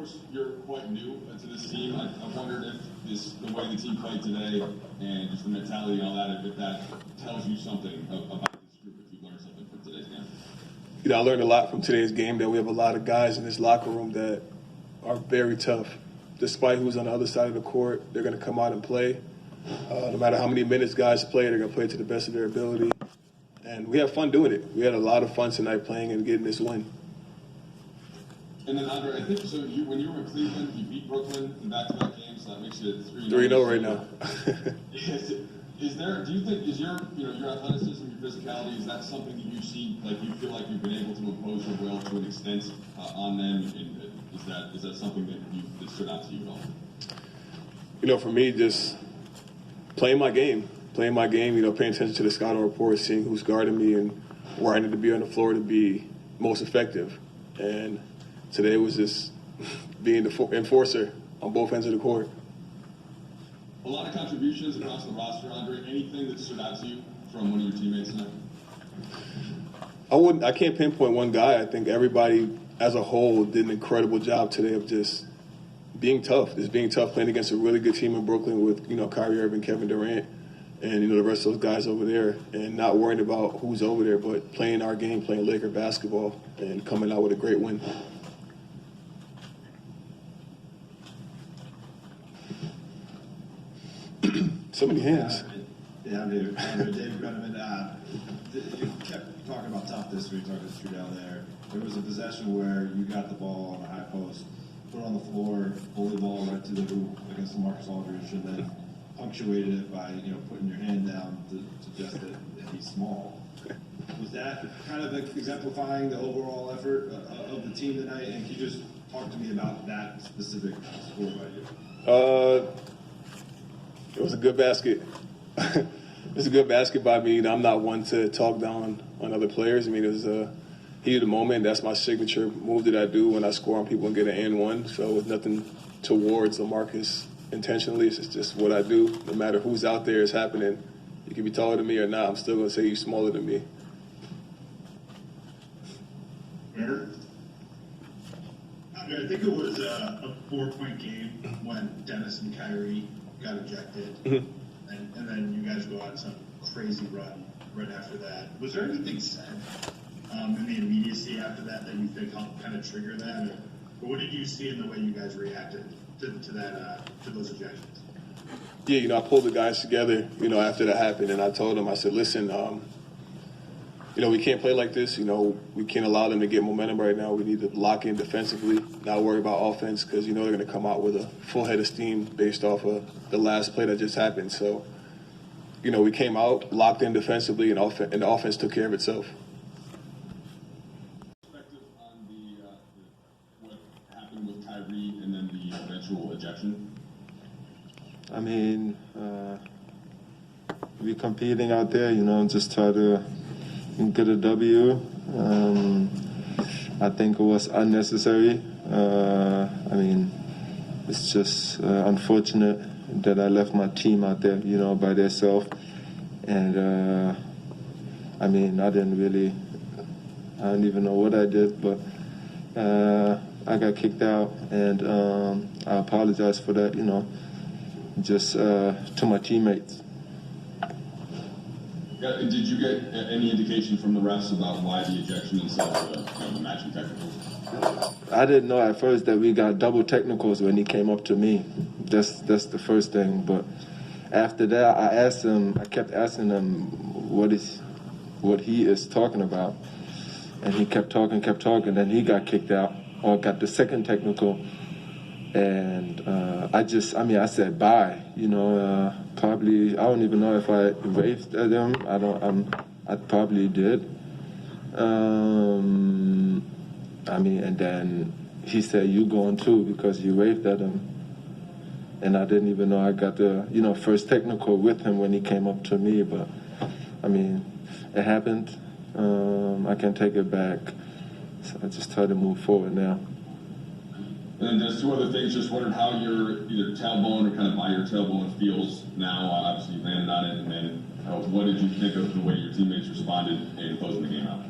course, you're quite new to this team. I wondered if the way the team played today and just the mentality and all that, if that tells you something about this group, if you learned something from today's game. I learned a lot from today's game, that we have a lot of guys in this locker room that are very tough. Despite who's on the other side of the court, they're going to come out and play. No matter how many minutes guys play, they're going to play to the best of their ability. And we have fun doing it. We had a lot of fun tonight playing and getting this win. And then, Andre, I think so. When you were in Cleveland, you beat Brooklyn in back-to-back games. So that makes you 3-0 right now. Is there? Do you think your athleticism, your physicality, is that something that you see? Like you feel like you've been able to impose your will to an extent on them? And is that something that stood out to you at all? For me, just playing my game, paying attention to the scouting report, seeing who's guarding me and where I need to be on the floor to be most effective. And today was just being the enforcer on both ends of the court. A lot of contributions across the roster, Andre. Anything that stood out to you from one of your teammates tonight? I can't pinpoint one guy. I think everybody as a whole did an incredible job today of just being tough. Just being tough, playing against a really good team in Brooklyn with, Kyrie Irving, Kevin Durant, and, the rest of those guys over there, and not worrying about who's over there, but playing our game, playing Laker basketball, and coming out with a great win. So many hands. Yeah, I'm Dave Brenneman. You kept talking about toughness when you talking to Trudell there. There was a possession where you got the ball on the high post, put it on the floor, pulled the ball right to the hoop against LaMarcus Aldridge, and then punctuated it by putting your hand down to suggest that he's small. Was that kind of exemplifying the overall effort of the team tonight? And can you just talk to me about that specific score by you? It was a good basket. It was a good basket by me. I'm not one to talk down on other players. It was a heat of the moment. That's my signature move that I do when I score on people and get an and-one. So it's nothing towards LaMarcus intentionally. It's just what I do. No matter who's out there, it's happening. You can be taller than me or not. I'm still going to say you're smaller than me. I think it was a 4-point game when Dennis and Kyrie got ejected, and then you guys go on some crazy run right after that. Was there anything said in the immediacy after that you think helped kind of trigger that, or what did you see in the way you guys reacted to those ejections? Yeah, I pulled the guys together, after that happened, and I told them, I said, listen, we can't play like this. We can't allow them to get momentum right now. We need to lock in defensively, not worry about offense, because they're going to come out with a full head of steam based off of the last play that just happened. So, we came out, locked in defensively, and the offense took care of itself. Perspective on what happened with Kyrie and then the eventual ejection? We competing out there, just try to get a W. I think it was unnecessary. It's just unfortunate that I left my team out there, by themselves. And, I don't even know what I did, but I got kicked out, and I apologize for that, just to my teammates. Yeah, did you get any indication from the refs about why the ejection instead of the matching technicals? I didn't know at first that we got double technicals when he came up to me. That's the first thing. But after that, I kept asking him what he is talking about. And he kept talking, then he got kicked out, or got the second technical. And I said bye, probably, I don't even know if I waved at him. I probably did. And then he said, you going too, because you waved at him. And I didn't even know I got the, first technical with him when he came up to me. But, it happened. I can't take it back. So I just try to move forward now. And then just two other things, just wondered how your either tailbone or kind of by your tailbone feels now. Obviously you landed on it, and then what did you think of the way your teammates responded in closing the game out?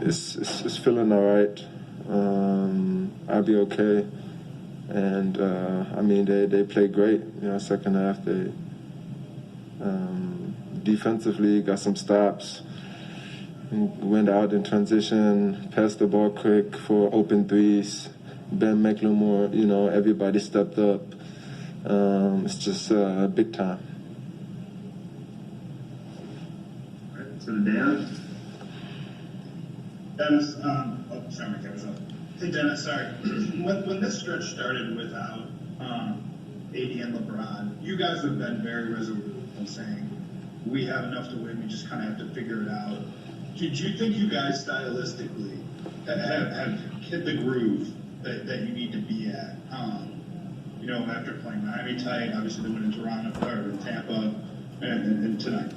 it's feeling all right. I'll be okay. And I mean, they played great. You know, second half they defensively got some stops. Went out in transition, passed the ball quick for open threes. Ben McLemore, you know, everybody stepped up. It's just big time. All right, so Dennis. Dennis, sorry, my camera's up. Hey, Dennis, sorry. When this stretch started without AD and LeBron, you guys have been very resolute in saying we have enough to win. We just kind of have to figure it out. Do you think you guys stylistically have hit the groove that you need to be at? You know, after playing Miami tight, obviously they went in Toronto or in Tampa, and tonight.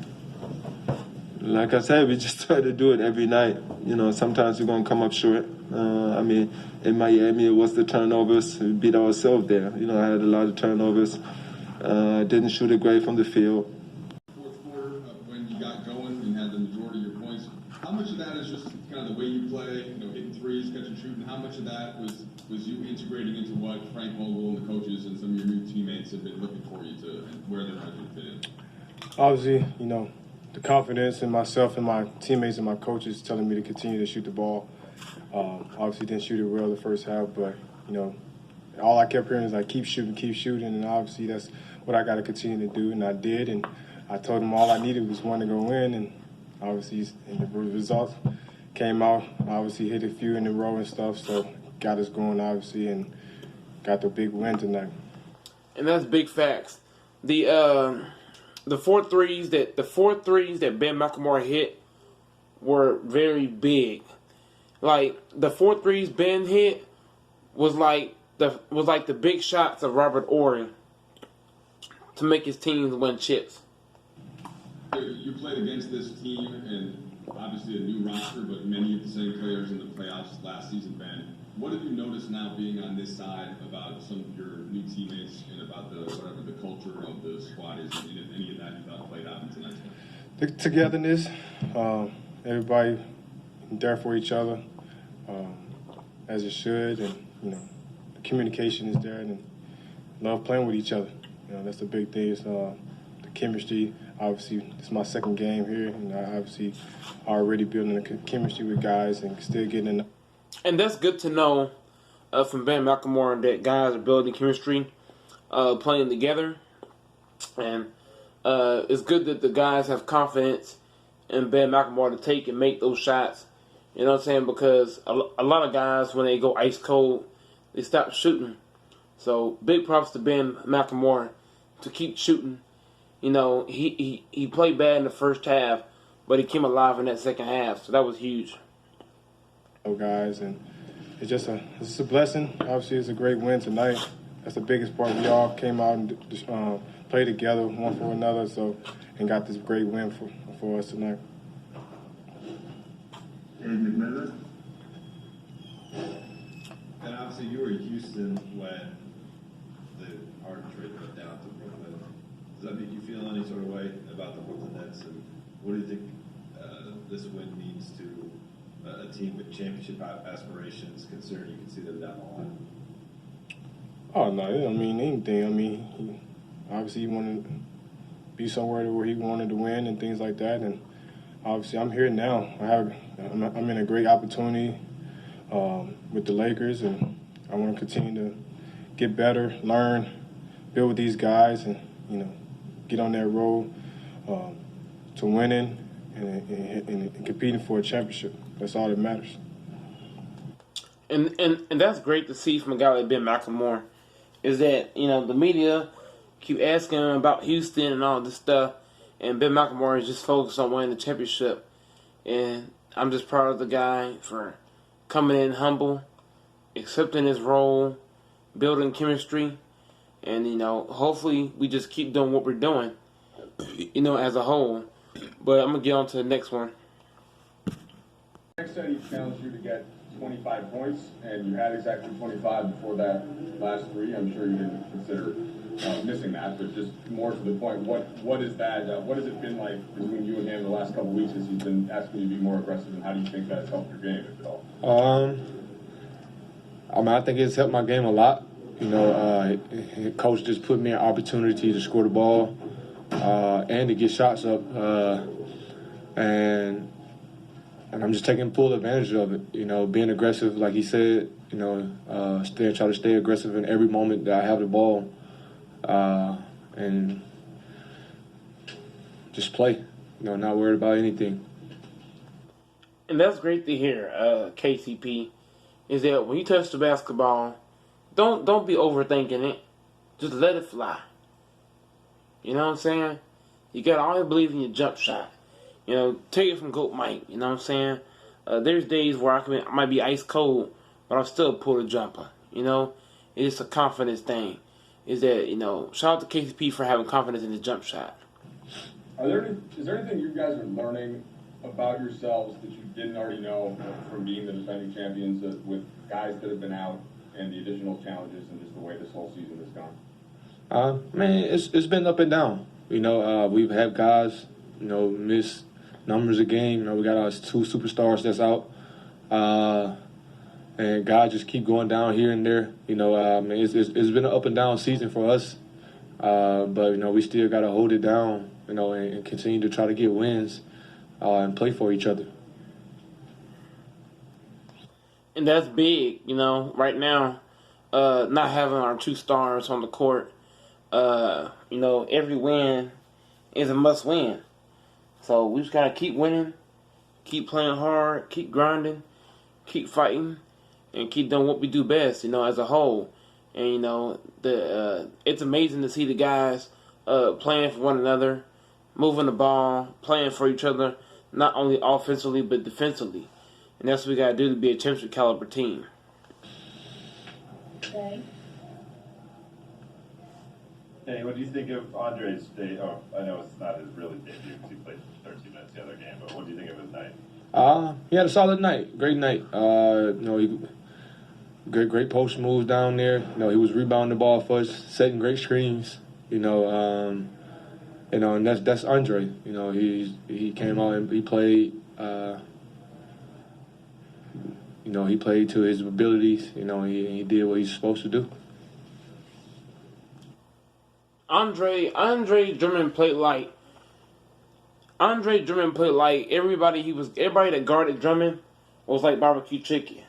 Like I said, we just try to do it every night. You know, sometimes we're gonna come up short. I mean, in Miami, it was the turnovers. We beat ourselves there. You know, I had a lot of turnovers. Didn't shoot it great from the field. Fourth quarter, when you got going and had the majority of your points, how much of that is just kind of the way you play, you know, hitting threes, catching, shooting? How much of that was you integrating into what Frank Vogel and the coaches and some of your new teammates have been looking for you to, and where they're trying to fit in? Obviously, you know, the confidence in myself and my teammates and my coaches telling me to continue to shoot the ball. Obviously didn't shoot it well the first half, but, you know, all I kept hearing is like, keep shooting, and obviously that's what I got to continue to do, and I did, and I told them all I needed was one to go in, and obviously and the results came out. Obviously hit a few in a row and stuff, so got us going, obviously, and got the big win tonight. And that's big facts. The four threes that Ben McLemore hit were very big. Like the 4 threes Ben hit was like the big shots of Robert Ory to make his teams win chips. You played against this team, and obviously a new roster, but many of the same players in the playoffs last season, Ben. What have you noticed now being on this side about some of your new teammates and about the culture of the squad is, and if any of that you thought played out in tonight's game? The togetherness, everybody there for each other, as it should, and you know, the communication is there, and love playing with each other. You know, that's the big thing. Is the chemistry. Obviously, it's my second game here, and I obviously already building a chemistry with guys and still getting in. And that's good to know from Ben McLemore that guys are building chemistry, playing together, and it's good that the guys have confidence in Ben McLemore to take and make those shots. You know what I'm saying? Because a lot of guys, when they go ice cold, they stop shooting. So big props to Ben McLemore to keep shooting. You know, he played bad in the first half, but he came alive in that second half. So that was huge. Guys, and it's just a blessing. Obviously, it's a great win tonight. That's the biggest part. We all came out and played together, one for another, and got this great win for us tonight. And obviously you were in Houston when the Harden trade went down to Brooklyn. Does that make you feel any sort of way about the Brooklyn Nets? And what do you think this win means to a team with championship aspirations, considering you can see them down the line? Oh, no, it don't mean anything. I mean, obviously he wanted to be somewhere where he wanted to win and things like that, and obviously I'm here now. I'm in a great opportunity with the Lakers, and I want to continue to get better, learn, build with these guys, and, you know, get on that road to winning and competing for a championship. That's all that matters. And that's great to see from a guy like Ben McLemore, is that, you know, the media keep asking him about Houston and all this stuff, and Ben McLemore is just focused on winning the championship. And I'm just proud of the guy for coming in humble, accepting his role, building chemistry, and, you know, hopefully we just keep doing what we're doing, you know, as a whole. But I'm going to get on to the next one. Next time he challenged you to get 25 points, and you had exactly 25 before that last three. I'm sure you didn't consider missing that, but just more to the point, what is that? What has it been like between you and him the last couple of weeks as he's been asking you to be more aggressive, and how do you think that's helped your game, if at all? I mean, I think it's helped my game a lot. You know, coach just put me an opportunity to score the ball and to get shots up, and I'm just taking full advantage of it. You know, being aggressive, like he said. You know, try to stay aggressive in every moment that I have the ball, and just play. You know, not worried about anything. And that's great to hear, KCP. Is that when you touch the basketball, don't be overthinking it. Just let it fly. You know what I'm saying? You gotta always believe in your jump shot. You know, take it from Goat Mike. You know what I'm saying? There's days where I might be ice cold, but I'll still pull a jumper. You know, it's a confidence thing. Is that, you know, shout out to KCP for having confidence in his jump shot. Is there anything you guys are learning about yourselves that you didn't already know from being the defending champions with guys that have been out and the additional challenges and just the way this whole season has gone? Man, it's been up and down. You know, we've had guys, you know, miss numbers a game. You know, we got our 2 superstars that's out. And guys just keep going down here and there. You know, it's been an up and down season for us. But, you know, we still got to hold it down, you know, and continue to try to get wins and play for each other. And that's big, you know, right now, not having our 2 stars on the court. You know, every win is a must win. So we just got to keep winning, keep playing hard, keep grinding, keep fighting, and keep doing what we do best, you know, as a whole. And, you know, it's amazing to see the guys playing for one another, moving the ball, playing for each other, not only offensively but defensively. And that's what we got to do to be a championship caliber team. Okay. Hey, what do you think of Andre's day? Oh, I know it's not his really debut because he played 13 minutes the other game, but what do you think of his night? He had a solid night, great night. You know, great post moves down there. You know, he was rebounding the ball for us, setting great screens. You know, and that's Andre. You know, he came out and he played. You know, he played to his abilities. You know, he did what he's supposed to do. Andre Drummond played like everybody that guarded Drummond was like barbecue chicken.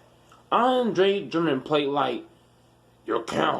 Andre Drummond played like you can't